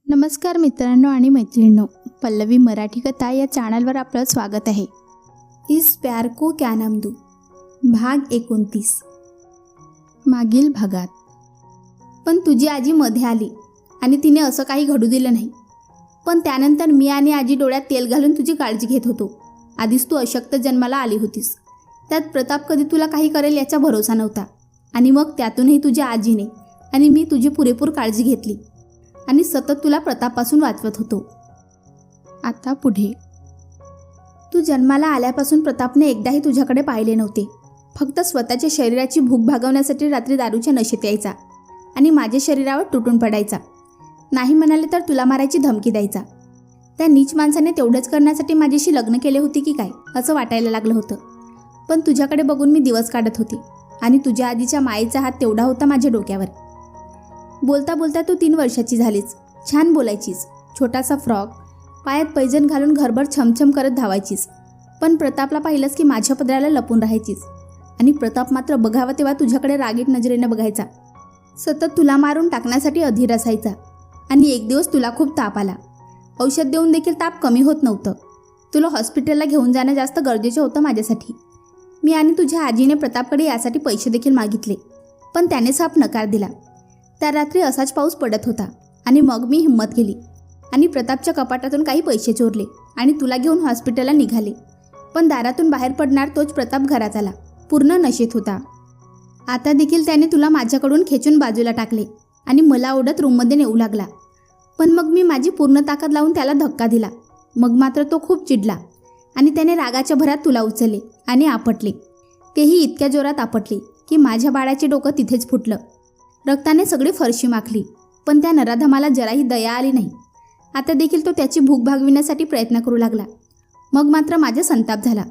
नमस्कार मित्रांनो आणि मैत्रिणींनो, पल्लवी मराठी कथा या चॅनलवर आपलं स्वागत आहे. इस प्यार को क्या नाम दूं, भाग 29. मागील भागात. पण तुझी आजी मध्ये आली आणि तिने असं काही घडू दिलं नाही. पण त्यानंतर मी आणि आजी डोळ्यात तेल घालून तुझी काळजी घेत होतो. आधीच तू अशक्त जन्माला आली होतीस. त्यात प्रताप कधी तुला काही करेल याचा भरोसा नव्हता. आणि मग त्यातूनही तुझ्या आजीने आणि मी तुझी पुरेपूर काळजी घेतली आणि सतत तुला प्रतापपासून वाचवत होतो. आता पुढे. तू जन्माला आल्यापासून प्रतापने एकदाही तुझ्याकडे पाहिले नव्हते. फक्त स्वतःच्या शरीराची भूक भागवण्यासाठी रात्री दारूच्या नशेत यायचा आणि माझ्या शरीरावर तुटून पडायचा. नाही म्हणाले तर तुला मारायची धमकी द्यायचा. त्या नीच माणसाने तेवढंच करण्यासाठी माझ्याशी लग्न केले होते की काय असं वाटायला लागलं होतं. पण तुझ्याकडे बघून मी दिवस काढत होते आणि तुझ्या आजीच्या मायेचा हात तेवढा होता माझ्या डोक्यावर. बोलता बोलता तू 3 वर्षाची झालीस. छान बोलायचीस. छोटासा फ्रॉक, पायात पैजण घालून घरभर छमछम करत धावायचीस. पण प्रतापला पाहिलंस की माझ्या पदराला लपून राहायचीस. आणि प्रताप मात्र बघावं तेव्हा तुझ्याकडे रागीट नजरेने बघायचा. सतत तुला मारून टाकण्यासाठी अधीर असायचा. आणि एक दिवस तुला खूप ताप आला. औषध देऊन देखील ताप कमी होत नव्हतं. तुला हॉस्पिटलला घेऊन जाणं जास्त गरजेचं होतं माझ्यासाठी. मी आणि तुझ्या आजीने प्रतापकडे यासाठी पैसे देखील मागितले, पण त्याने साफ नकार दिला. त्या रात्री असाच पाऊस पडत होता आणि मग मी हिंमत केली आणि प्रतापच्या कपाटातून काही पैसे चोरले आणि तुला घेऊन हॉस्पिटलला निघाले. पण दारातून बाहेर पडणार तोच प्रताप घरात आला. पूर्ण नशेत होता. आता देखील त्याने तुला माझ्याकडून खेचून बाजूला टाकले आणि मला ओढत रूममध्ये नेऊ लागला. पण मग मी माझी पूर्ण ताकद लावून त्याला धक्का दिला. मग मात्र तो खूप चिडला आणि त्याने रागाच्या भरात तुला उचलले आणि आपटले. तेही इतक्या जोरात आपटले की माझ्या बाळाचे डोकं तिथेच फुटलं. रक्ताने सगळी फरशी माखली. पण त्या नराधमाला जराही दया आली नाही. आता देखील तो त्याची भूक भागविण्यासाठी प्रयत्न करू लागला. मग मात्र माझा संताप झाला.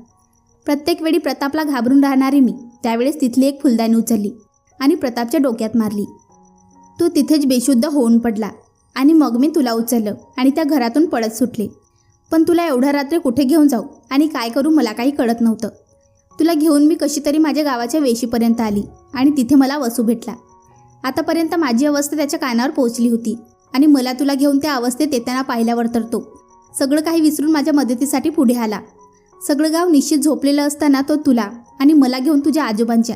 प्रत्येक वेळी प्रतापला घाबरून राहणारी मी त्यावेळेस तिथली एक फुलदाणी उचलली आणि प्रतापच्या डोक्यात मारली. तो तिथेच बेशुद्ध होऊन पडला आणि मग मी तुला उचललं आणि त्या घरातून पळत सुटले. पण तुला एवढ्या रात्री कुठे घेऊन जाऊ आणि काय करू मला काही कळत नव्हतं. तुला घेऊन मी कशी तरी माझ्या गावाच्या वेशीपर्यंत आली आणि तिथे मला वसू भेटला. आतापर्यंत माझी अवस्था त्याच्या कानावर पोहोचली होती आणि मला तुला घेऊन त्या अवस्थेत येताना पाहिल्यावर तर तो सगळं काही विसरून माझ्या मदतीसाठी पुढे आला. सगळं गाव निश्चित झोपलेलं असताना तो तुला आणि मला घेऊन तुझ्या आजोबांच्या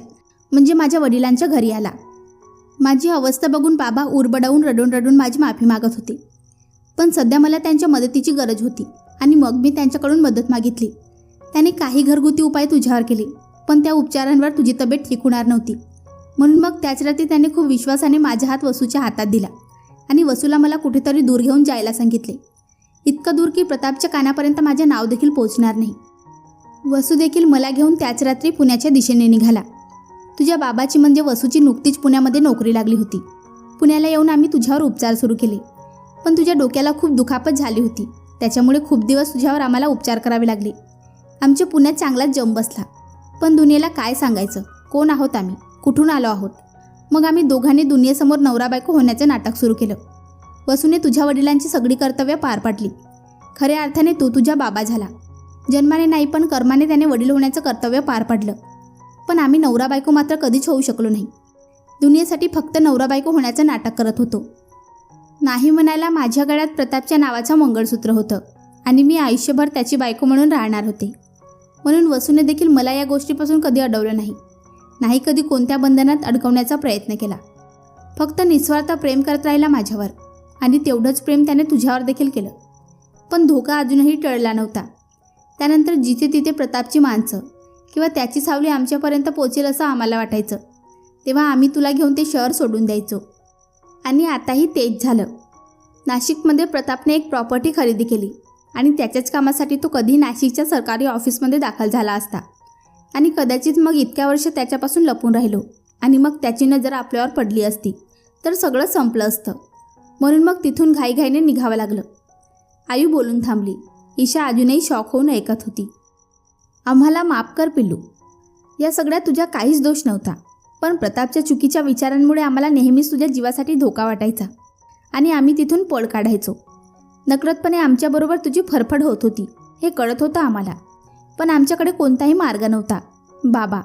म्हणजे माझ्या वडिलांच्या घरी आला. माझी अवस्था बघून बाबा उरबडावून रडून रडून माझी माफी मागत होते. पण सध्या मला त्यांच्या मदतीची गरज होती आणि मग मी त्यांच्याकडून मदत मागितली. त्याने काही घरगुती उपाय तुझ्यावर केले, पण त्या उपचारांवर तुझी तब्येत ठीक होणार नव्हती. म्हणून मग त्याच रात्री त्याने खूप विश्वासाने माझा हात वसूच्या हातात दिला आणि वसूला मला कुठेतरी दूर घेऊन जायला सांगितले. इतकं दूर की प्रतापच्या कानापर्यंत माझे नाव देखील पोहोचणार नाही. वसू देखील मला घेऊन त्याच रात्री पुण्याच्या दिशेने निघाला. तुझ्या बाबाची म्हणजे वसूची नुकतीच पुण्यामध्ये नोकरी लागली होती. पुण्याला येऊन आम्ही तुझ्यावर उपचार सुरू केले. पण तुझ्या डोक्याला खूप दुखापत झाली होती. त्याच्यामुळे खूप दिवस तुझ्यावर आम्हाला उपचार करावे लागले. आमच्या पुण्यात चांगलाच जम बसला. पण दुनियेला काय सांगायचं, कोण आहोत आम्ही, कुठून आलो आहोत. मग आम्ही दोघांनी दुनियेसमोर नवरा बायको होण्याचं नाटक सुरू केलं. वसूने तुझ्या वडिलांची सगळी कर्तव्य पार पाडली. खऱ्या अर्थाने तू तुझ्या बाबा झाला. जन्माने नाही पण कर्माने त्याने वडील होण्याचं कर्तव्य पार पाडलं. पण आम्ही नवरा बायको मात्र कधीच होऊ शकलो नाही. दुनियेसाठी फक्त नवरा बायको होण्याचं नाटक करत होतो. नाही म्हणायला माझ्या गळ्यात प्रतापच्या नावाचं मंगळसूत्र होतं आणि मी आयुष्यभर त्याची बायको म्हणून राहणार होते. म्हणून वसूने देखील मला या गोष्टीपासून कधी अडवलं नाही. नाही कधी कोणत्या बंधनात अडकवण्याचा प्रयत्न केला. फक्त निस्वार्थ प्रेम करत राहिला माझ्यावर आणि तेवढंच प्रेम त्याने तुझ्यावर देखील केलं. पण धोका अजूनही टळला नव्हता. त्यानंतर जिथे तिथे प्रतापची माणसं किंवा त्याची सावली आमच्यापर्यंत पोचेल असं आम्हाला वाटायचं. तेव्हा आम्ही तुला घेऊन ते शहर सोडून द्यायचो. आणि आताही तेच झालं. नाशिकमध्ये प्रतापने एक प्रॉपर्टी खरेदी केली आणि त्याच्याच कामासाठी तो कधी नाशिकच्या सरकारी ऑफिसमध्ये दाखल झाला असता आणि कदाचित मग इतक्या वर्ष त्याच्यापासून लपून राहिलो आणि मग त्याची नजर आपल्यावर पडली असती तर सगळं संपलं असतं. म्हणून मग तिथून घाईघाईने निघावं लागलं. आयू बोलून थांबली. ईशा अजूनही शॉक होऊन ऐकत होती. आम्हाला माफ कर पिल्लू. या सगळ्यात तुझा काहीच दोष नव्हता. पण प्रतापच्या चुकीच्या विचारांमुळे आम्हाला नेहमीच तुझ्या जीवासाठी धोका वाटायचा आणि आम्ही तिथून पळ काढायचो. नकळतपणे आमच्याबरोबर तुझी फरफड होत होती हे कळत होतं आम्हाला. पण आमच्याकडे कोणताही मार्ग नव्हता बाबा.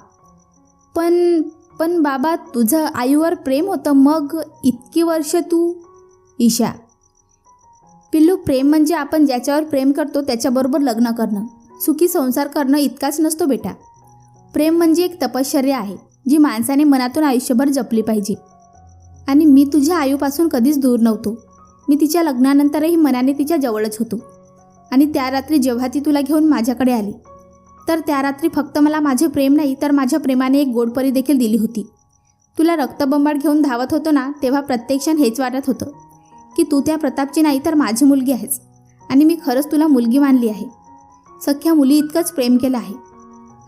पण बाबा तुझं आईवर प्रेम होतं मग इतकी वर्ष तू. ईशा पिल्लू, प्रेम म्हणजे आपण ज्याच्यावर प्रेम करतो त्याच्याबरोबर लग्न करणं, सुखी संसार करणं इतकाच नसतो बेटा. प्रेम म्हणजे एक तपश्चर्या आहे जी माणसाने मनातून आयुष्यभर जपली पाहिजे. आणि मी तुझ्या आईपासून कधीच दूर नव्हतो. मी तिच्या लग्नानंतरही मनाने तिच्या जवळच होतो. आणि त्या रात्री जेव्हा ती तुला घेऊन माझ्याकडे आली, तर त्या रात्री फक्त मला माझे प्रेम नाही तर माझ्या प्रेमाने एक गोडपरी देखील दिली होती. तुला रक्तबंबाळ घेऊन धावत होतो ना, तेव्हा प्रत्येक क्षण हेच वाटत होतं की तू त्या प्रतापची नाही तर माझी मुलगी आहेस. आणि मी खरंच तुला मुलगी मानली आहे. सख्या मुली इतकंच प्रेम केलं आहे.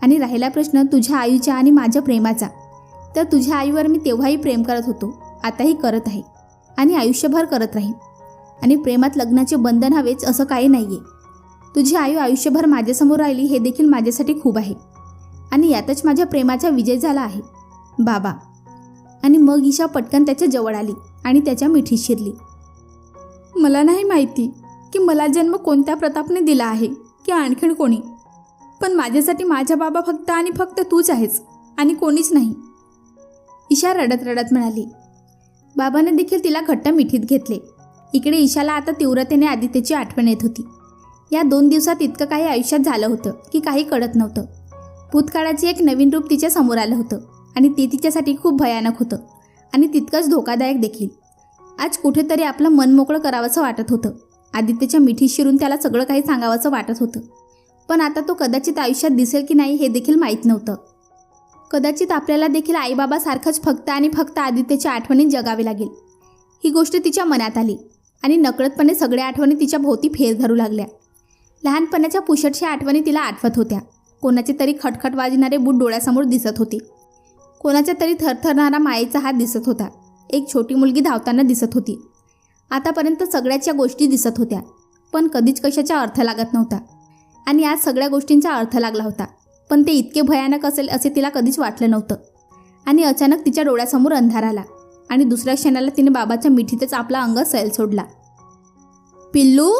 आणि राहिला प्रश्न तुझ्या आईच्या आणि माझ्या प्रेमाचा, तर तुझ्या आईवर मी तेव्हाही प्रेम करत होतो, आताही करत आहे आणि आयुष्यभर करत राहीन. आणि प्रेमात लग्नाचे बंधन हवेच असं काही नाही आहे. तुझी आई आयुष्यभर माझ्यासमोर राहिली हे देखील माझ्यासाठी खूप आहे. आणि यातच माझ्या प्रेमाचा विजय झाला आहे बाबा. आणि मग ईशा पटकन त्याच्या जवळ आली आणि त्याच्या मिठीत शिरली. मला नाही माहिती की मला जन्म कोणत्या प्रतापने दिला आहे की आणखीन कोणी, पण माझ्यासाठी माझा बाबा फक्त आणि फक्त तूच आहेस आणि कोणीच नाही. ईशा रडत रडत म्हणाली. बाबाने देखील तिला घट्ट मिठीत घेतले. इकडे ईशाला आता तीव्रतेने आदित्यची आठवण येत होती. या 2 दिवसात इतकं काही आयुष्यात झालं होतं की काही कळत नव्हतं. भूतकाळाचे एक नवीन रूप तिच्या समोर आलं होतं आणि ते तिच्यासाठी खूप भयानक होतं आणि तितकंच धोकादायक देखील. आज कुठेतरी आपलं मन मोकळं करावंसं वाटत होतं. आदित्यच्या मिठीत शिरून त्याला सगळं काही सांगावंसं वाटत होतं. पण आता तो कदाचित आयुष्यात दिसेल की नाही हे देखील माहीत नव्हतं. कदाचित आपल्याला देखील आईबाबासारखंच फक्त आणि फक्त आदित्यच्या आठवणीत जगावे लागेल. ही गोष्ट तिच्या मनात आली आणि नकळतपणे सगळ्या आठवणी तिच्या भोवती फेर धरू लागल्या. लहानपणाच्या पुष्टशा आठवणी तिला आठवत होत्या. कोणाचे तरी खटखट वाजणारे बूट डोळ्यासमोर दिसत होते. कोणाच्या तरी थरथरणारा मायेचा हात दिसत होता. एक छोटी मुलगी धावताना दिसत होती. आतापर्यंत सगळ्याच या गोष्टी दिसत होत्या, पण कधीच कशाचा अर्थ लागत नव्हता. आणि आज सगळ्या गोष्टींचा अर्थ लागला होता, पण ते इतके भयानक असेल असे तिला कधीच वाटलं नव्हतं. आणि अचानक तिच्या डोळ्यासमोर अंधार आला आणि दुसऱ्या क्षणाला तिने बाबाच्या मिठीतच आपला अंग सैल सोडला. पिल्लू,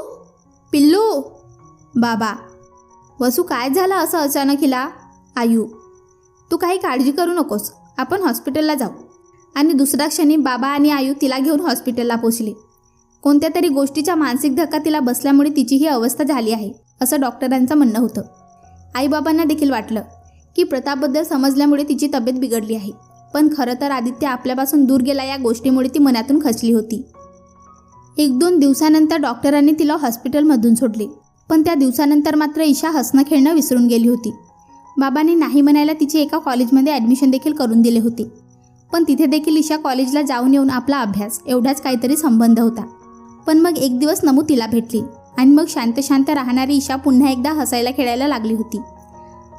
पिल्लू. बाबा. वसू, काय झालं असं अचानक हिला? आयू, तू काही काळजी करू नकोस, आपण हॉस्पिटलला जाऊ. आणि दुसऱ्या क्षणी बाबा आणि आयू तिला घेऊन हॉस्पिटलला पोचले. कोणत्या तरी गोष्टीचा मानसिक धक्का तिला बसल्यामुळे तिची ही अवस्था झाली आहे असं डॉक्टरांचं म्हणणं होतं. आईबाबांना देखील वाटलं की प्रतापबद्दल समजल्यामुळे तिची तब्येत बिघडली आहे, पण खरं तर आदित्य आपल्यापासून दूर गेला या गोष्टीमुळे ती मनातून खचली होती. 1-2 दिवसानंतर डॉक्टरांनी तिला हॉस्पिटलमधून सोडले, पण त्या दिवसानंतर मात्र ईशा हसणं खेळणं विसरून गेली होती. बाबांनी नाही म्हणायला तिचे एका कॉलेजमध्ये ॲडमिशन देखील करून दिले होते, पण तिथे देखील ईशा कॉलेजला जाऊन येऊन आपला अभ्यास एवढाच काहीतरी संबंध होता. पण मग एक दिवस नमू तिला भेटली आणि मग शांत शांत राहणारी ईशा पुन्हा एकदा हसायला खेळायला लागली होती.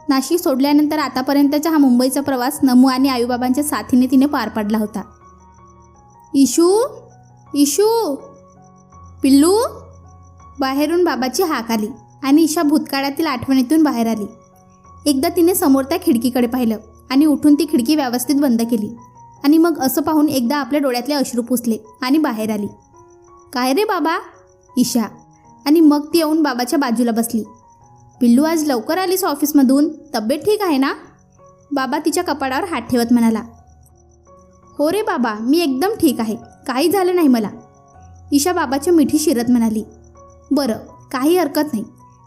नाशिक सोडल्यानंतर आतापर्यंतचा हा मुंबईचा प्रवास नमू आणि आईबाबांच्या साथीने तिने पार पाडला होता. इशू, इशू, पिल्लू. बाहेरून बाबाची हाक आली आणि ईशा भूतकाळातील आठवणीतून बाहेर आली. एकदा तिने समोर त्या खिडकीकडे पाहिलं आणि उठून ती खिडकी व्यवस्थित बंद केली आणि मग असं पाहून एकदा आपल्या डोळ्यातले अश्रू पुसले आणि बाहेर आली. काय रे बाबा? ईशा. आणि मग ती येऊन बाबाच्या बाजूला बसली. पिल्लू, आज लवकर आलीस ऑफिसमधून, तब्येत ठीक आहे ना? बाबा तिच्या कपाळावर हात ठेवत म्हणाला. हो रे बाबा, मी एकदम ठीक आहे, काही झालं नाही मला. ईशा बाबाच्या मिठी शिरत म्हणाली. बरं, काही हरकत नाही.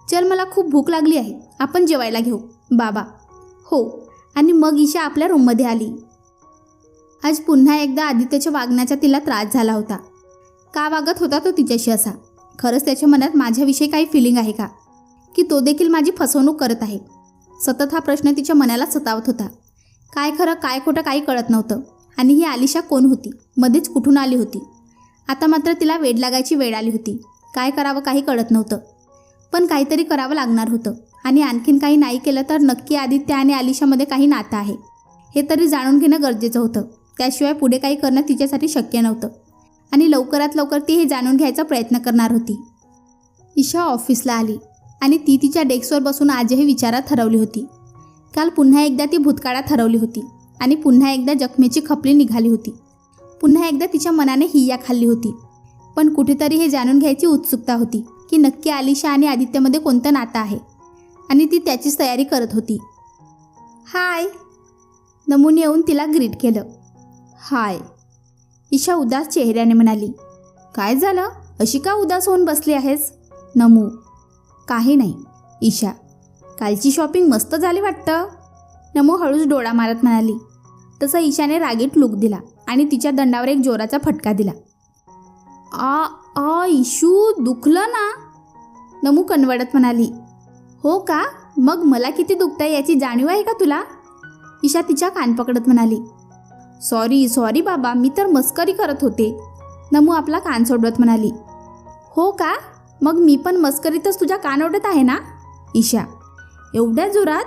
चल, मला खूप भूक लागली आहे, आपण जेवायला घेऊ. बाबा. हो. आणि मग ईशा आपल्या रूममध्ये आली. आज पुन्हा एकदा आदित्यच्या वागण्याचा तिला त्रास झाला होता. का वागत होता तो तिच्याशी असा? खरंच त्याच्या मनात माझ्याविषयी काही फिलिंग आहे का, की तो देखील माझी फसवणूक करत आहे? सतत हा प्रश्न तिच्या मनाला सतावत होता. काय खरं काय खोटं काही कळत नव्हतं. आणि ही आलिशा कोण होती? मध्येच कुठून आली होती? आता मात्र तिला वेड लागायची वेळ आली होती. काय करावं काही कळत नव्हतं, पण काहीतरी करावं लागणार होतं. आणि आणखीन काही नाही केलं तर नक्की आदित्य आणि आलिशामध्ये काही नातं आहे हे तरी जाणून घेणं गरजेचं होतं. त्याशिवाय पुढे काही करणं तिच्यासाठी शक्य नव्हतं आणि लवकरात लवकर ती हे जाणून घ्यायचा प्रयत्न करणार होती. ईशा ऑफिसला आली आणि ती तिच्या डेस्कवर बसून आजही विचारात हरवली होती. काल पुन्हा एकदा ती भूतकाळात हरवली होती आणि पुन्हा एकदा जखमेची खपली निघाली होती. पुन्हा एकदा तिच्या मनाने हिया खाल्ली होती. पण कुठेतरी हे जाणून घ्यायची उत्सुकता होती की नक्की आलिशा आणि आदित्यमध्ये कोणतं नातं आहे आणि ती त्याचीच तयारी करत होती. हाय. नमूने येऊन तिला ग्रीट केलं. हाय. ईशा उदास चेहऱ्याने म्हणाली. काय झालं? अशी का उदास होऊन बसली आहेस? नमू. काही नाही. ईशा. कालची शॉपिंग मस्त झाली वाटतं. नमू हळूच डोळा मारत म्हणाली. तसं ईशाने रागीट लूक दिला आणि तिच्या दंडावर एक जोराचा फटका दिला. इशू, दुखलं ना? नमू कणवडत म्हणाली. हो का? मग मला किती दुखतंय याची जाणीव आहे का तुला? ईशा तिच्या कान पकडत म्हणाली. सॉरी बाबा, मी तर मस्करी करत होते. नमू आपला कान सोडवत म्हणाली. हो का? मग मी पण मस्करीतच तुझ्या कान ओढत आहे ना? ईशा. एवढ्या जोरात?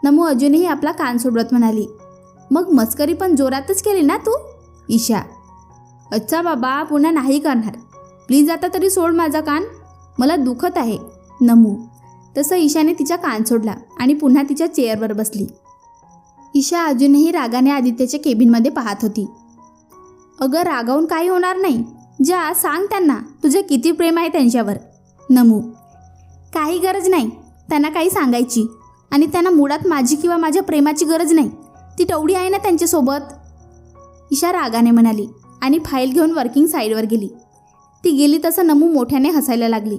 नमू अजूनही आपला कान सोडवत म्हणाली. मग मस्करी पण जोरातच केली ना तू? ईशा. अच्छा बाबा, पुन्हा नाही करणार. प्लीज आता तरी सोड माझा कान, मला दुखत आहे. नमू. तसं ईशाने तिचा कान सोडला आणि पुन्हा तिच्या चेअरवर बसली. ईशा अजूनही रागाने आदित्यच्या केबिनमध्ये पाहत होती. अगं रागावून काही होणार नाही. जा, सांग त्यांना तुझे किती प्रेम आहे त्यांच्यावर. नमू. काही गरज नाही त्यांना काही सांगायची, आणि त्यांना मुळात माझी किंवा माझ्या प्रेमाची गरज नाही. ती टवडी आहे ना त्यांच्यासोबत. ईशा रागाने म्हणाली आणि फाईल घेऊन वर्किंग साईडवर गेली. ती गेली तसं नमू मोठ्याने हसायला लागली.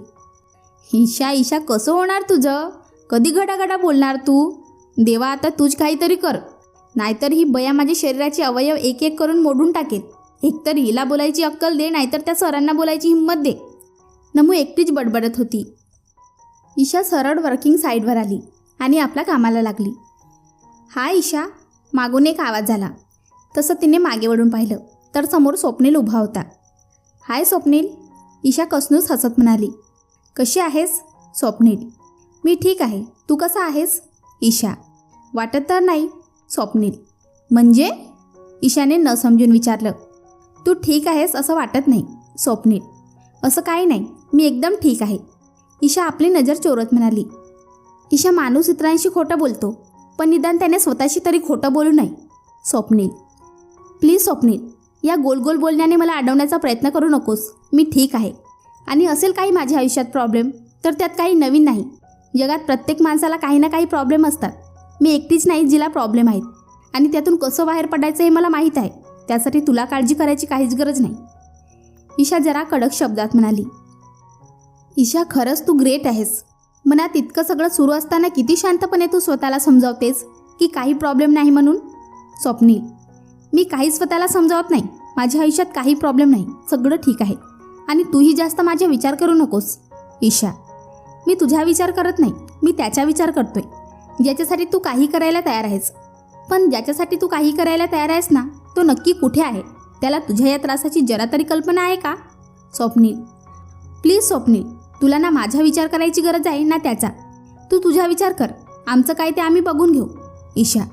ईशा कसं होणार तुझं? कधी घडाघडा बोलणार तू? देवा, आता तूच काहीतरी कर, नाहीतर ही बया माझ्या शरीराचे अवयव एक एक करून मोडून टाकेल. एकतर हिला बोलायची अक्कल दे, नाहीतर त्या सरांना बोलायची हिंमत दे. नमू एकटीच बडबडत होती. ईशा सरळ वर्किंग साईडवर आली आणि आपल्या कामाला लागली. हाय ईशा, मागून एक आवाज झाला. तसं तिने मागे वळून पाहिलं तर समोर स्वप्नील उभा होता. हाय स्वप्नील. ईशा कसूनच हसत म्हणाली. कशी आहेस? स्वप्नील. मी ठीक आहे, तू कसा आहेस? ईशा. वाटत तर नाही. स्वप्नील. म्हणजे? ईशाने न समजून विचारलं. तू ठीक आहेस असं वाटत नाही. स्वप्नील. असं काही नाही, मी एकदम ठीक आहे. ईशा आपली नजर चोरत म्हणाली. ईशा माणूस इतरांशी खोटं बोलतो, पण निदान त्याने स्वतःशी तरी खोटं बोलू नये. स्वप्नील. प्लीज स्वप्नील, या गोल गोल बोलण्याने मला अडवण्याचा प्रयत्न करू नकोस. मी ठीक आहे, आणि असेल काही माझ्या आयुष्यात प्रॉब्लेम तर त्यात काही नवीन नाही. जगात प्रत्येक माणसाला काही ना काही प्रॉब्लेम असतात. मी एकटीच नाही जिला प्रॉब्लेम आहेत, आणि त्यातून कसं बाहेर पडायचं हे मला माहीत आहे. त्यासाठी तुला काळजी करायची काहीच गरज नाही. ईशा जरा कडक शब्दात म्हणाली. ईशा, खरंच तू ग्रेट आहेस. मनात इतकं सगळं सुरू असताना किती शांतपणे तू स्वतःला समजावतेस की काही प्रॉब्लेम नाही म्हणून. स्वप्नील. मी काहीच स्वतःला समजावत नाही. माझ्या आयुष्यात काही प्रॉब्लेम नाही, सगळं ठीक आहे, आणि तूही जास्त माझा विचार करू नकोस. ईशा. मी तुझा विचार करत नाही, मी त्याचा विचार करतोय, ज्याच्यासाठी तू काही करायला तयार आहेस. पण ज्याच्यासाठी तू काही करायला तयार आहेस ना, तो नक्की कुठे आहे? त्याला तुझ्या या त्रासाची जरा तरी कल्पना आहे का? स्वप्नील. प्लीज स्वप्नील, तुला ना माझा विचार करायची गरज आहे ना त्याचा. तू तुझा विचार कर, आमचं काय ते आम्ही बघून घेऊ. ईशा.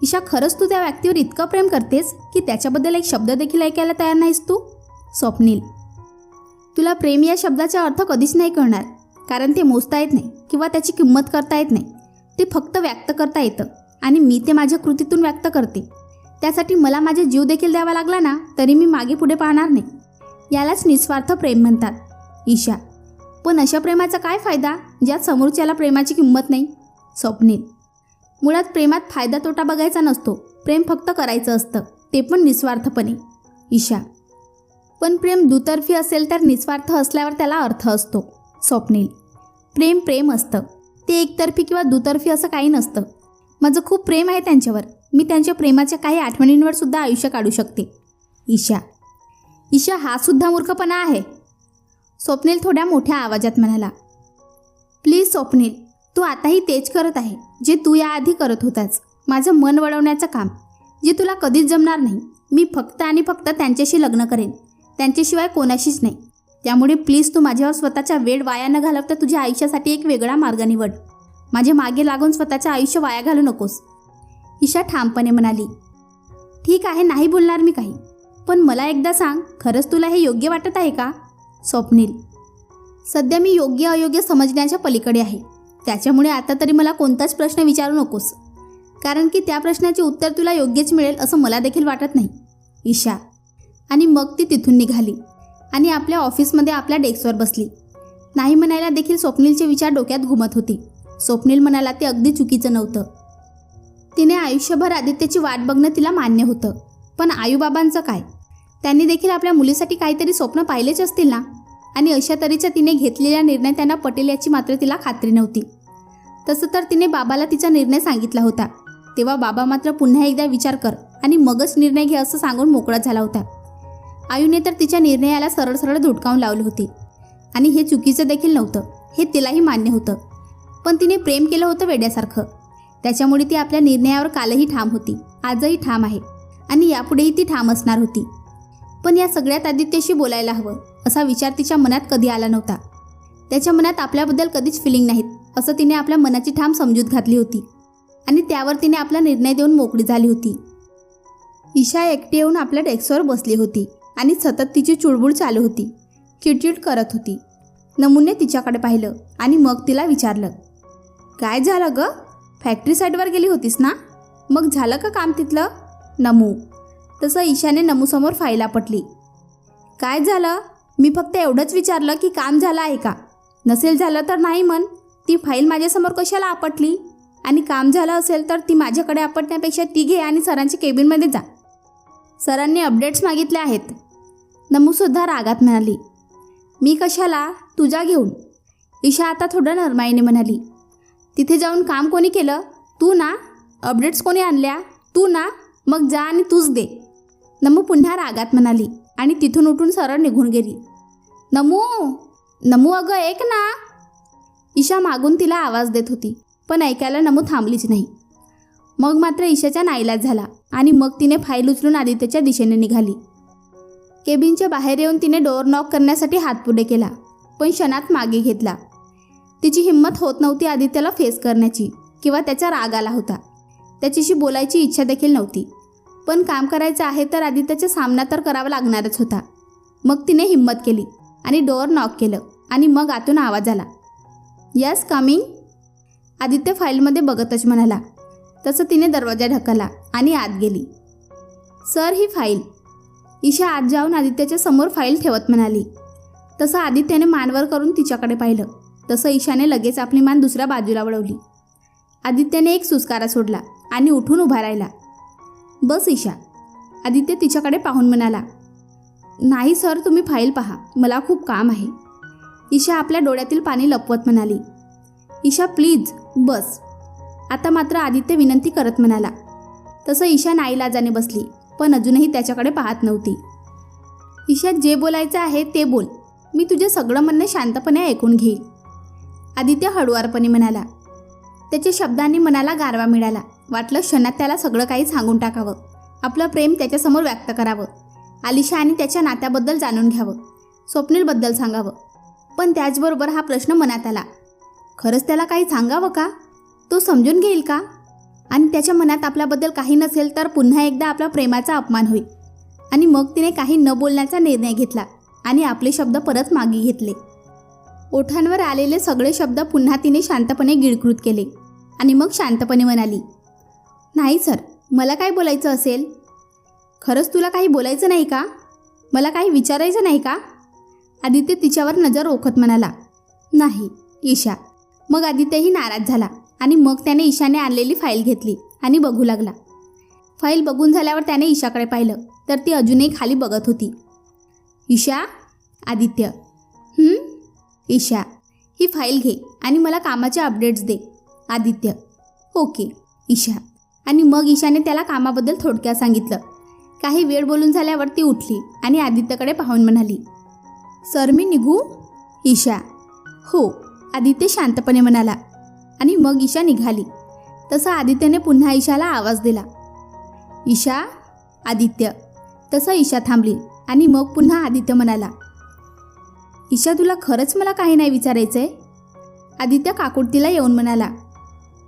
ईशा, खरंच तू त्या व्यक्तीवर इतकं प्रेम करतेस की त्याच्याबद्दल एक शब्द देखील ऐकायला तयार नाहीस तू? स्वप्नील. तुला प्रेम या शब्दाचा अर्थ कधीच नाही कळणार, कारण ते मोजता येत नाही किंवा त्याची किंमत करता येत नाही. ते फक्त व्यक्त करता येतं, आणि मी ते माझ्या कृतीतून व्यक्त करते. त्यासाठी मला माझा जीव देखील द्यावा लागला ना तरी मी मागे पुढे पाहणार नाही. यालाच निस्वार्थ प्रेम म्हणतात. ईशा. पण अशा प्रेमाचा काय फायदा ज्यात समोरच्याला प्रेमाची किंमत नाही? स्वप्नील. मुळात प्रेमात फायदा तोटा बघायचा नसतो. प्रेम फक्त करायचं असतं, ते पण निस्वार्थपणे. ईशा. पण प्रेम दुतर्फी असेल तर निस्वार्थ असल्यावर त्याला अर्थ असतो. स्वप्नील. प्रेम प्रेम असतं, ते एकतर्फी किंवा दुतर्फी असं काही नसतं. माझं खूप प्रेम आहे त्यांच्यावर. मी त्यांच्या प्रेमाच्या काही आठवणींवर सुद्धा आयुष्य काढू शकते. ईशा. ईशा, हा सुद्धा मूर्खपणा आहे. स्वप्नील थोड्या मोठ्या आवाजात म्हणाला. प्लीज स्वप्नील, तू आताही तेच करत आहे जे तू याआधी करत होतास. माझं मन वळवण्याचं काम, जे तुला कधीच जमणार नाही. मी फक्त आणि फक्त त्यांच्याशी लग्न करेन, त्यांच्याशिवाय कोणाशीच नाही. त्यामुळे प्लीज तू माझ्यावर स्वतःचा वेळ वाया न घालवता तुझ्या आयुष्यासाठी एक वेगळा मार्ग निवड. माझ्या मागे लागून स्वतःचं आयुष्य वाया घालू नकोस. ईशा ठामपणे म्हणाली. ठीक आहे, नाही बोलणार मी काही, पण मला एकदा सांग, खरंच तुला हे योग्य वाटत आहे का? स्वप्नील. सध्या मी योग्य अयोग्य समजण्याच्या पलीकडे आहे. त्याच्यामुळे आता तरी मला कोणताच प्रश्न विचारू नकोस, कारण की त्या प्रश्नाचे उत्तर तुला योग्यच मिळेल असं मला देखील वाटत नाही. ईशा. आणि मग ती तिथून निघाली आणि आपल्या ऑफिसमध्ये आपल्या डेस्कवर बसली. नाही म्हणायला देखील स्वप्नीलचे विचार डोक्यात घुमत होते. स्वप्नील म्हणाला ते अगदी चुकीचं नव्हतं. तिने आयुष्यभर आदित्यची वाट बघणं तिला मान्य होतं, पण आईबाबांचं काय? त्यांनी देखील आपल्या मुलीसाठी काहीतरी स्वप्न पाहिलेच असतील ना. आणि अशा तऱ्हेचा तिने घेतलेला निर्णय त्यांना पटेल याची मात्र तिला खात्री नव्हती. तसं तर तिने बाबाला तिचा निर्णय सांगितला होता. तेव्हा बाबा मात्र पुन्हा एकदा विचार कर आणि मगच निर्णय घे असं सांगून मोकळा झाला होता. आयूने तर तिच्या निर्णयाला सरळ सरळ धुडकावून लावले होते आणि हे चुकीचं देखील नव्हतं, हे तिलाही मान्य होतं. पण तिने प्रेम केलं होतं वेड्यासारखं. त्याच्यामुळे ती आपल्या निर्णयावर कालही ठाम होती, आजही ठाम आहे आणि यापुढेही ती ठाम असणार होती. पण या सगळ्यात आदित्यशी बोलायला हवं असा विचार तिच्या मनात कधी आला नव्हता. त्याच्या मनात आपल्याबद्दल कधीच फिलिंग नाहीत असं तिने आपल्या मनाची ठाम समजूत घातली होती आणि त्यावर तिने आपला निर्णय देऊन मोकळी झाली होती. ईशा एकटी येऊन आपल्या डेस्कवर बसली होती आणि सतत तिची चुळबुळ चालू होती, चिडचिड करत होती. नमूने तिच्याकडे पाहिलं आणि मग तिला विचारलं, काय झालं ग? फॅक्टरी साईडवर गेली होतीस ना? मग झालं का काम तिथलं? नमू. तसं ईशाने नमूसमोर फाईल आपटली. काय झालं? मी फक्त एवढंच विचारलं की काम झालं आहे का? नसेल झालं तर नाही म्हण. ती फाईल माझ्यासमोर कशाला आपटली? आणि काम झालं असेल तर ती माझ्याकडे आपटण्यापेक्षा ती घे आणि सरांच्या केबिनमध्ये जा. सरांनी अपडेट्स मागितले आहेत. नमूसुद्धा रागात म्हणाली. मी कशाला? तुझा घेऊन. ईशा आता थोडं नरमाईने म्हणाली. तिथे जाऊन काम कोणी केलं? तू ना. अपडेट्स कोणी आणल्या? तू ना. मग जा आणि तूच दे. नमू पुन्हा रागात म्हणाली आणि तिथून उठून सरळ निघून गेली. नमू, नमू अगं ऐक ना. ईशा मागून तिला आवाज देत होती पण ऐकायला नमू थांबलीच नाही. मग मात्र ईशाचा नाईलाज झाला आणि मग तिने फाईल उचलून आदित्यच्या दिशेने निघाली. केबिनच्या बाहेर येऊन तिने डोअर नॉक करण्यासाठी हात पुढे केला पण क्षणात मागे घेतला. तिची हिंमत होत नव्हती आदित्यला फेस करण्याची किंवा त्याचा राग आला होता. त्याच्याशी बोलायची इच्छा देखील नव्हती. पण काम करायचं आहे तर आदित्यचा सामना तर करावा लागणारच होता. मग तिने हिंमत केली आणि डोअर नॉक केलं आणि मग आतून आवाज आला. Yes coming. आदित्य फाईलमध्ये बघतच म्हणाला. तसं तिने दरवाजा ढकलला आणि आत गेली. सर ही फाईल. ईशा आत जाऊन आदित्यच्या समोर फाईल ठेवत म्हणाली. तसं आदित्यने मानवर करून तिच्याकडे पाहिलं. तसं ईशाने लगेच आपली मान दुसऱ्या बाजूला वळवली. आदित्यने एक सुस्कारा सोडला आणि उठून उभा राहिला. बस ईशा. आदित्य तिच्याकडे पाहून म्हणाला. नाही सर, तुम्ही फाईल पहा, मला खूप काम आहे. ईशा आपल्या डोळ्यातील पाणी लपवत म्हणाली. ईशा प्लीज बस. आता मात्र आदित्य विनंती करत म्हणाला. तसं ईशा नाईलाजाने बसली पण अजूनही त्याच्याकडे पाहत नव्हती. ईशा, जे बोलायचं आहे ते बोल. मी तुझे सगळं म्हणणं शांतपणे ऐकून घेईल. आदित्य हळुवारपणे म्हणाला. त्याच्या शब्दांनी मनाला गारवा मिळाला. वाटलं क्षणात त्याला सगळं काही सांगून टाकावं, आपलं प्रेम त्याच्यासमोर व्यक्त करावं, आलिशा आणि त्याच्या नात्याबद्दल जाणून घ्यावं, स्वप्नीलबद्दल सांगावं. पण त्याचबरोबर हा प्रश्न मनात आला, खरंच त्याला काही सांगावं का? तो समजून घेईल का? आणि त्याच्या मनात आपल्याबद्दल काही नसेल तर पुन्हा एकदा आपल्या प्रेमाचा अपमान होईल. आणि मग तिने काही न बोलण्याचा निर्णय घेतला आणि आपले शब्द परत मागे घेतले. ओठांवर आलेले सगळे शब्द पुन्हा तिने शांतपणे गिळकृत केले आणि मग शांतपणे म्हणाली. नाही सर, मला काय बोलायचं असेल? खरंच तुला काही बोलायचं नाही का? मला काही विचारायचं नाही का? आदित्य तिच्यावर नजर रोखत म्हणाला. नाही ईशा. मग आदित्यही नाराज झाला आणि मग त्याने ईशाने आणलेली फाईल घेतली आणि बघू लागला. फाईल बघून झाल्यावर त्याने ईशाकडे पाहिलं तर ती अजूनही खाली बघत होती. ईशा. आदित्य. ईशा, ही फाईल घे आणि मला कामाचे अपडेट्स दे. आदित्य. ओके ईशा. आणि मग ईशाने त्याला कामाबद्दल थोडक्यात सांगितलं. काही वेळ बोलून झाल्यावर ती उठली आणि आदित्यकडे पाहून म्हणाली. सर मी निघू? ईशा. हो. आदित्य शांतपणे म्हणाला आणि मग ईशा निघाली. तसं आदित्यने पुन्हा ईशाला आवाज दिला. ईशा. आदित्य. तसं ईशा थांबली आणि मग पुन्हा आदित्य म्हणाला. ईशा, तुला खरंच मला काही नाही विचारायचं आहे? आदित्य काकुळतीला येऊन म्हणाला.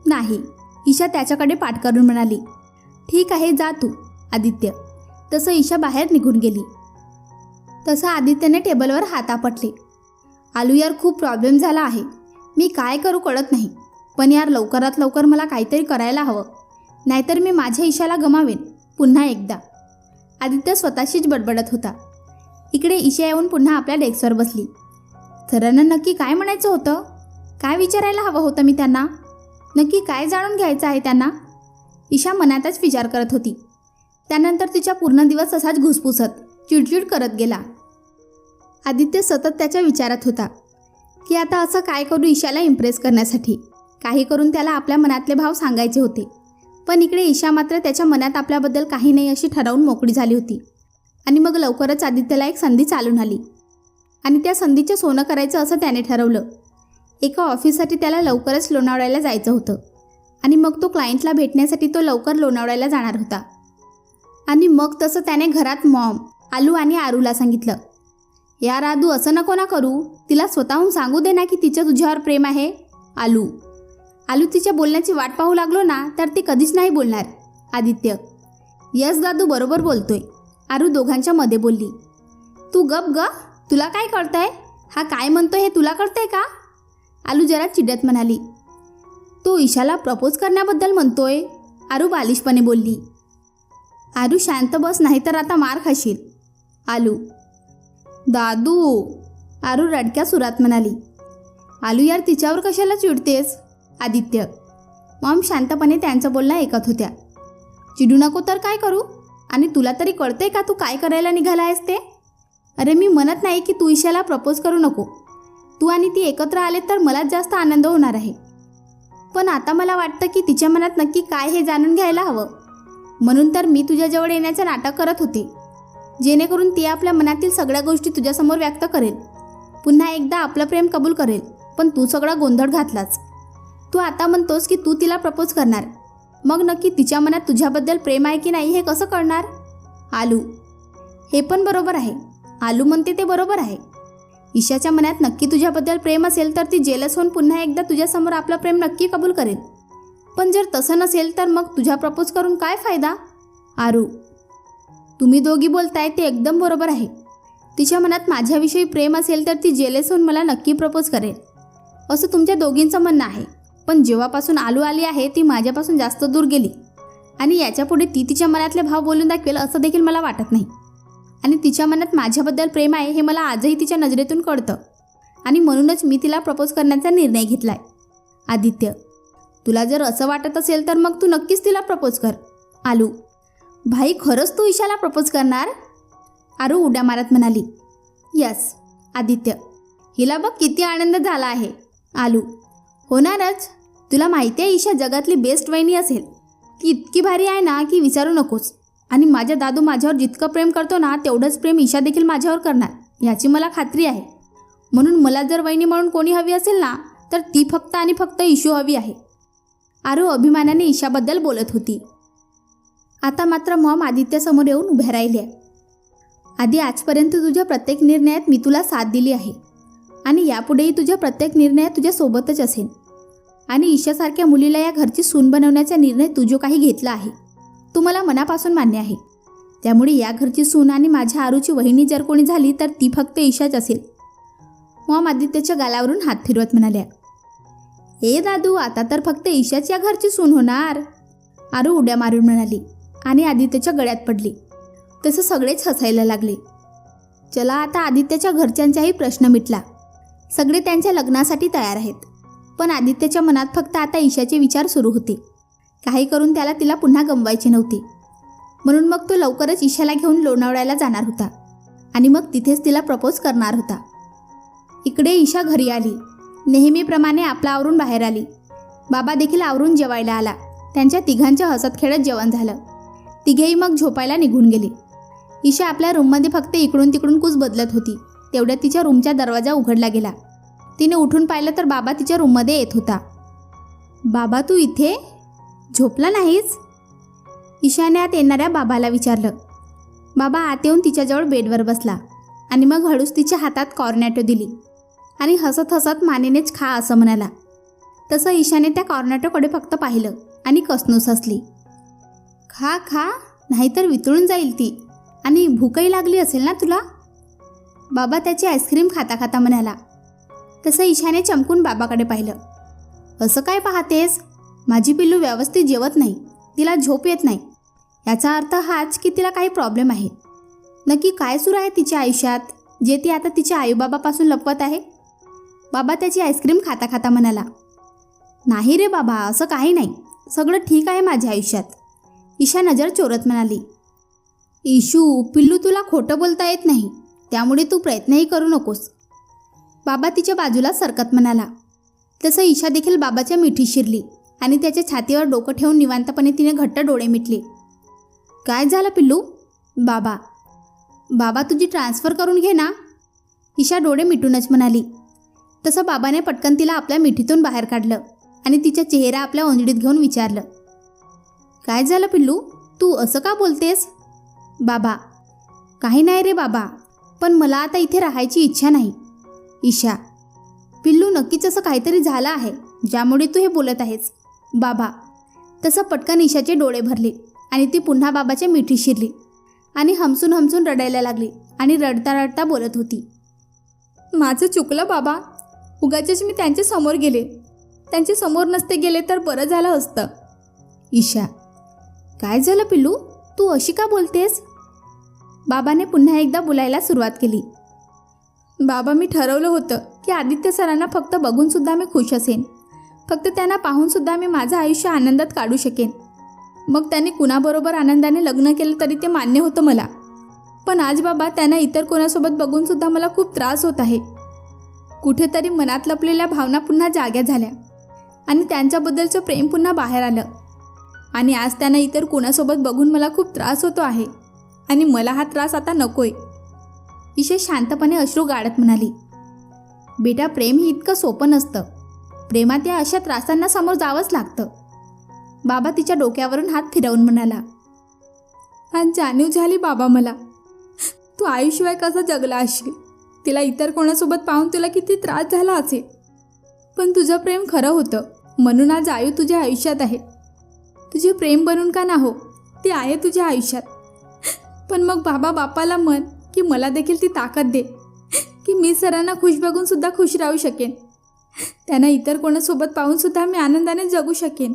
नाही. ईशा त्याच्याकडे पाठ करून म्हणाली. ठीक आहे, जा तू. आदित्य. तसं ईशा बाहेर निघून गेली. तसं आदित्यने टेबलवर हात आपटले. आलू यार, खूप प्रॉब्लेम झाला आहे. मी काय करू कळत नाही. पण यार लवकरात लवकर मला काहीतरी करायला हवं, नाहीतर मी माझ्या ईशाला गमावेन पुन्हा एकदा. आदित्य स्वतःशीच बडबडत होता. इकडे ईशा येऊन पुन्हा आपल्या डेस्कवर बसली. सरांना नक्की काय म्हणायचं होतं? काय विचारायला हवं होतं मी त्यांना? नक्की काय जाणून घ्यायचं आहे त्यांना? ईशा मनातच विचार करत होती. त्यानंतर तिचा पूर्ण दिवस असाच घुसपुसत चिडचिड करत गेला. आदित्य सतत त्याच्या विचारात होता की आता असं काय करू ईशाला इम्प्रेस करण्यासाठी. काही करून त्याला आपल्या मनातले भाव सांगायचे होते. पण इकडे ईशा मात्र त्याच्या मनात आपल्याबद्दल काही नाही अशी ठरवून मोकळी झाली होती. आणि मग लवकरच आदित्यला एक संधी चालून आली आणि त्या संधीचे सोनं करायचं असं त्याने ठरवलं. एका ऑफिससाठी त्याला लवकरच लोणावळ्याला जायचं होतं आणि मग तो क्लायंटला भेटण्यासाठी तो लवकर लोणावळ्याला जाणार होता. आणि मग तसं त्याने घरात मॉम, आलू आणि आरूला सांगितलं, यार आदू असं नको ना करू, तिला स्वतःहून सांगू दे ना की तिचं तुझ्यावर प्रेम आहे. आलू तिच्या बोलण्याची वाट पाहू लागलो ना तर ती कधीच नाही बोलणार. आदित्य, यस दादू बरोबर बोलतोय. आरू दोघांच्या मध्ये बोलली. तू गप ग, तुला काय कळतंय? हा काय म्हणतोय हे तुला कळतंय का? आलू जरा चिडत म्हणाली. तो ईशाला प्रपोज करण्याबद्दल म्हणतोय. आरू बालिशपणे बोलली. आरू शांत बस, नाही तर आता मार खाशील. आलू, दादू, आरू रडक्या सुरात म्हणाली. आलू यार तिच्यावर कशाला चिडतेस? आदित्य, मॉम शांतपणे त्यांचं बोलणं ऐकत होत्या. चिडू नको तर काय करू? आणि तुला तरी कळतंय का तू काय करायला निघाला आहेस ते? अरे मी म्हणत नाही की तू ईशाला प्रपोज करू नको. तू आणि ती एकत्र आले तर मलाच जास्त आनंद होणार आहे. पण आता मला वाटतं की तिच्या मनात नक्की काय हे जाणून घ्यायला हवं. म्हणून तर मी तुझ्याजवळ येण्याचं नाटक करत होते, जेणेकरून ती आपल्या मनातील सगळ्या गोष्टी तुझ्यासमोर व्यक्त करेल, पुन्हा एकदा आपलं प्रेम कबूल करेल. पण तू सगळा गोंधळ घातलाच. तू आता म्हणतोस की तू तिला प्रपोज करणार, मग नक्की तिच्या मनात तुझ्याबद्दल प्रेम आहे की नाही हे कसं कळणार? आलू, हे पण बरोबर आहे. आलू म्हणते ते बरोबर आहे. ईशाच्या मनात नक्की तुझ्याबद्दल प्रेम असेल तर ती जेलस होऊन पुन्हा एकदा तुझ्यासमोर आपलं प्रेम नक्की कबूल करेल. पण जर तसं नसेल तर मग तुझ्या प्रपोज करून काय फायदा? आरू, तुम्ही दोघी बोलताय ते एकदम बरोबर आहे. तिच्या मनात माझ्याविषयी प्रेम असेल तर ती जेलस होऊन मला नक्की प्रपोज करेल, असं तुमच्या दोघींचं म्हणणं आहे. पण जेव्हापासून आलू आली आहे ती माझ्यापासून जास्त दूर गेली आणि याच्यापुढे ती तिच्या मनातले भाव बोलून दाखवेल असं देखील मला वाटत नाही. आणि तिच्या मनात माझ्याबद्दल प्रेम आहे हे मला आजही तिच्या नजरेतून कळतं आणि म्हणूनच मी तिला प्रपोज करण्याचा निर्णय घेतला आहे. आदित्य, तुला जर असं वाटत असेल तर मग तू नक्कीच तिला प्रपोज कर. आलू, भाई खरंच तू ईशाला प्रपोज करणार? आरू उड्या मारत म्हणाली. यस. आदित्य, हिला बघ किती आनंद झाला आहे. आलू, होणारच. तुला माहिती आहे ईशा जगातली बेस्ट वहिनी असेल. ती इतकी भारी आहे ना की विचारू नकोस. आणि माझा दादू माझ्यावर जितकं प्रेम करतो ना तेवढंच प्रेम ईशा देखील माझ्यावर करणार याची मला खात्री आहे. म्हणून मला जर वहिनी म्हणून कोणी हवी असेल ना तर ती फक्त आणि फक्त ईशू हवी आहे. आरू अभिमानाने ईशाबद्दल बोलत होती. आता मात्र मॉम आदित्यासमोर येऊन उभ्या राहिल्या. आधी आजपर्यंत तुझ्या प्रत्येक निर्णयात मी तुला साथ दिली आहे आणि यापुढेही तुझ्या प्रत्येक निर्णयात तुझ्यासोबतच असेल. आणि ईशासारख्या मुलीला या घरची सून बनवण्याचा निर्णय तू जो काही घेतला आहे तो मला मनापासून मान्य आहे. त्यामुळे या घरची सून आणि माझ्या आरूची वहिनी जर कोणी झाली तर ती फक्त ईशाच असेल. मॉम आदित्यच्या गालावरून हात फिरवत म्हणाल्या. ए दादू, आता तर फक्त ईशाच या घरची सून होणार. आरू उड्या मारून म्हणाली आणि आदित्यच्या गळ्यात पडली. तसं सगळेच हसायला लागले. चला आता आदित्यच्या घरच्यांचाही प्रश्न मिटला. सगळे त्यांच्या लग्नासाठी तयार आहेत. पण आदित्यच्या मनात फक्त आता ईशाचे विचार सुरू होते. काही करून त्याला तिला पुन्हा गमवायचे नव्हते. म्हणून मग तो लवकरच ईशाला घेऊन लोणावळ्याला जाणार होता आणि मग तिथेच तिला प्रपोज करणार होता. इकडे ईशा घरी आली. नेहमीप्रमाणे आपला आवरून बाहेर आली. बाबा देखील आवरून जेवायला आला. त्यांच्या तिघांच्या हसत खेळत जेवण झालं. तिघेही मग झोपायला निघून गेले. ईशा आपल्या रूममध्ये फक्त इकडून तिकडून कूच बदलत होती. तेवढ्यात तिच्या रूमचा दरवाजा उघडला गेला. तिने उठून पाहिलं तर बाबा तिच्या रूममध्ये येत होता. बाबा तू इथे? झोपला नाहीस? ईशाने आत येणाऱ्या बाबाला विचारलं. बाबा आत येऊन तिच्याजवळ बेडवर बसला आणि मग हळूच तिच्या हातात कॉर्नॅटो दिली आणि हसत हसत मानेनेच खा असं म्हणाला. तसं ईशाने त्या कॉर्नॅटोकडे फक्त पाहिलं आणि कसनूस हसली. खा खा, नाहीतर वितळून जाईल ती आणि भूकही लागली असेल ना तुला. बाबा त्याची आईस्क्रीम खाता खाता म्हणाला. तसं ईशाने चमकून बाबाकडे पाहिलं. असं काय पाहतेस? माझी पिल्लू व्यवस्थित जेवत नाही, तिला झोप येत नाही. याचा अर्थ हाच की तिला काही प्रॉब्लेम आहे. नक्की काय सुरू आहे तिच्या आयुष्यात जे ती आता तिच्या आईबाबापासून लपवत आहे? बाबा त्याची आईस्क्रीम खाता खाता म्हणाला. नाही रे बाबा, असं काही नाही, सगळं ठीक आहे माझ्या आयुष्यात. ईशा नजर चोरत म्हणाली. इशू पिल्लू, तुला खोटं बोलता येत नाही. त्यामुळे तू प्रयत्नही करू नकोस. बाबा तिच्या बाजूला सरकत म्हणाला. तसं ईशा देखील बाबाच्या मिठीत शिरली आणि त्याच्या छातीवर डोकं ठेवून निवांतपणे तिने घट्ट डोळे मिटले. काय झालं पिल्लू? बाबा बाबा तुझी ट्रान्सफर करून घे ना, ईशा डोळे मिटूनच म्हणाली. तसं बाबाने पटकन तिला आपल्या मिठीतून बाहेर काढलं आणि तिचा चेहरा आपल्या ओंजळीत घेऊन विचारलं. काय झालं पिल्लू, तू असं का बोलतेस? बाबा काही नाही रे बाबा, पण मला आता इथे राहायची इच्छा नाही. ईशा पिल्लू नक्कीच असं काहीतरी झालं आहे ज्यामुळे तू हे बोलत आहेस. बाबा तसं पटकन ईशाचे डोळे भरले आणि ती पुन्हा बाबाच्या मिठीत शिरली आणि हमसून हमसून रडायला लागली आणि रडता रडता बोलत होती. माझं चुकलं बाबा, उगाचच मी त्यांच्या समोर गेले. त्यांच्या समोर नसते गेले तर बरं झालं असतं. ईशा काय झालं पिल्लू, तू अशी का बोलतेस? बाबाने पुन्हा एकदा बोलायला सुरुवात केली. बाबा मी ठरवलं होतं की आदित्य सरांना फक्त बघूनसुद्धा मी खुश असेन, फक्त त्यांना पाहूनसुद्धा मी माझं आयुष्य आनंदात काढू शकेन. मग त्यांनी कुणाबरोबर आनंदाने लग्न केलं तरी ते मान्य होतं मला. पण आज बाबा त्यांना इतर कोणासोबत बघूनसुद्धा मला खूप त्रास होत आहे. कुठेतरी मनात लपलेल्या भावना पुन्हा जाग्या झाल्या आणि त्यांच्याबद्दलचं प्रेम पुन्हा बाहेर आलं. आणि आज त्यांना इतर कोणासोबत बघून मला खूप त्रास होतो आहे आणि मला हा त्रास आता नकोय. ईशा शांतपणे अश्रू गाळत म्हणाली. बेटा प्रेम हे इतकं सोपं नसतं. प्रेमात या अशा त्रासांना समोर जावंच लागतं. बाबा तिच्या डोक्यावरून हात फिरवून म्हणाला. आज जाणीव झाली बाबा मला, तू आईशिवाय कसा जगला असशील. तिला इतर कोणासोबत पाहून तुला किती त्रास झाला असेल, पण तुझं प्रेम खरं होतं म्हणून आज आयु तुझ्या आयुष्यात आहे. तुझे प्रेम बनून का ना हो, ती आहे तुझ्या आयुष्यात. पण मग बापाला म्हण की मला देखील ती ताकद दे की मी सरांना खुश बघून सुद्धा खुश राहू शकेन. त्यांना इतर कोणासोबत पाहून सुद्धा मी आनंदाने जगू शकेन.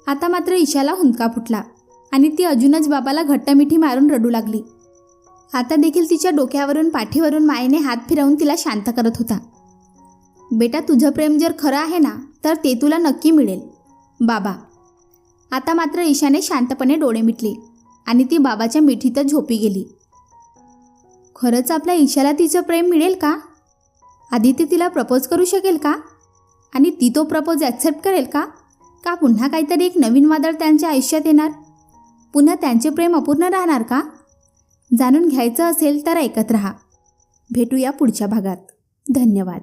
आता मात्र ईशाला हुंदका फुटला आणि ती अजूनच बाबाला घट्ट मिठी मारून रडू लागली. आता देखील तिच्या डोक्यावरून पाठीवरून मायेने हात फिरवून तिला शांत करत होता. बेटा तुझं प्रेम जर खरं आहे ना तर ते तुला नक्की मिळेल. बाबा आता मात्र ईशाने शांतपणे डोळे मिटले आणि ती बाबाच्या मिठीतच झोपी गेली. खरंच आपल्या ईशाला तिचं प्रेम मिळेल का? आदित्य तिला प्रपोज करू शकेल का? आणि ती तो प्रपोज ॲक्सेप्ट करेल का? का पुन्हा काहीतरी एक नवीन वादळ त्यांच्या आयुष्यात येणार? पुन्हा त्यांचे प्रेम अपूर्ण राहणार का? जाणून घ्यायचं असेल तर ऐकत रहा. भेटूया पुढच्या भागात. धन्यवाद.